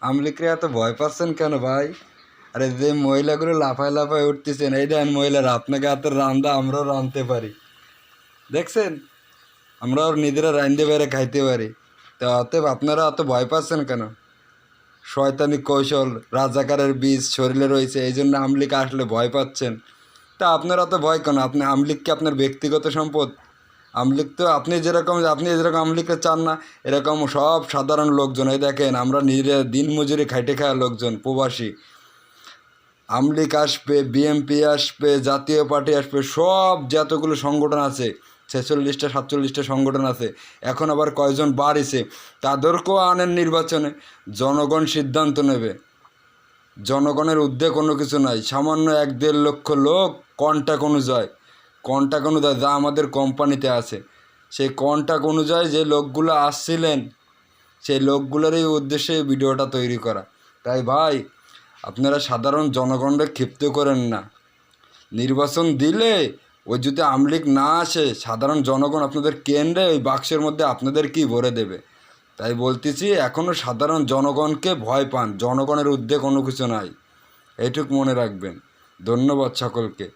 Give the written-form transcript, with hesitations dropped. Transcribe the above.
আমলিকরা এত ভয় পাচ্ছেন কেন ভাই? আরে যে মহিলাগুলো লাফায় লাফায় উঠতেছেন, এই দেন মহিলারা, আপনাকে এত রান্দা আমরাও রাঁধতে পারি, দেখছেন? আমরাও নিজেরা রাঁধতে পারে খাইতে পারি। তা অতএব আপনারা এত ভয় পাচ্ছেন কেন? শয়তানি কৌশল, রাজাকারের বীজ শরীরে রয়েছে, এই জন্য আমলিক আসলে ভয় পাচ্ছেন। তা আপনারা তো ভয় কেন? আপনি আমলিক কি আপনার ব্যক্তিগত সম্পদ? আমলিক তো আপনি যেরকম আমলিককে চান না, এরকম সব সাধারণ লোকজন, এই দেখেন আমরা নিজেরা দিন মজুরি খাইটে খাওয়া লোকজন, প্রবাসী। আমলিক আসবে, বিএমপি আসবে, জাতীয় পার্টি আসবে, সব যতগুলো সংগঠন আছে, 46টা 47টা সংগঠন আছে, এখন আবার কয়জন বাড়িছে, তাদেরকেও আনেন নির্বাচনে। জনগণ সিদ্ধান্ত নেবে। জনগণের ঊর্ধ্বে কোনো কিছু নাই। সামান্য 1-1.5 লক্ষ লোক কন্ট্যাক্ট অনুযায়ী যা আমাদের কোম্পানিতে আছে, সেই কন্ট্যাক্ট অনুযায়ী যে লোকগুলো আসছিলেন, সেই লোকগুলোরই উদ্দেশ্যে এই ভিডিওটা তৈরি করা। তাই ভাই, আপনারা সাধারণ জনগণকে ক্ষিপ্ত করেন না। নির্বাচন দিলে ওই যদি আমলিক না আসে, সাধারণ জনগণ আপনাদের কেন্দ্রে ওই বাক্সের মধ্যে আপনাদের কি ভরে দেবে? তাই বলতেছি, এখনও সাধারণ জনগণকে ভয় পান, জনগণের ঊর্ধ্বে কোনো কিছু নাই, এইটুক মনে রাখবেন। ধন্যবাদ সকলকে।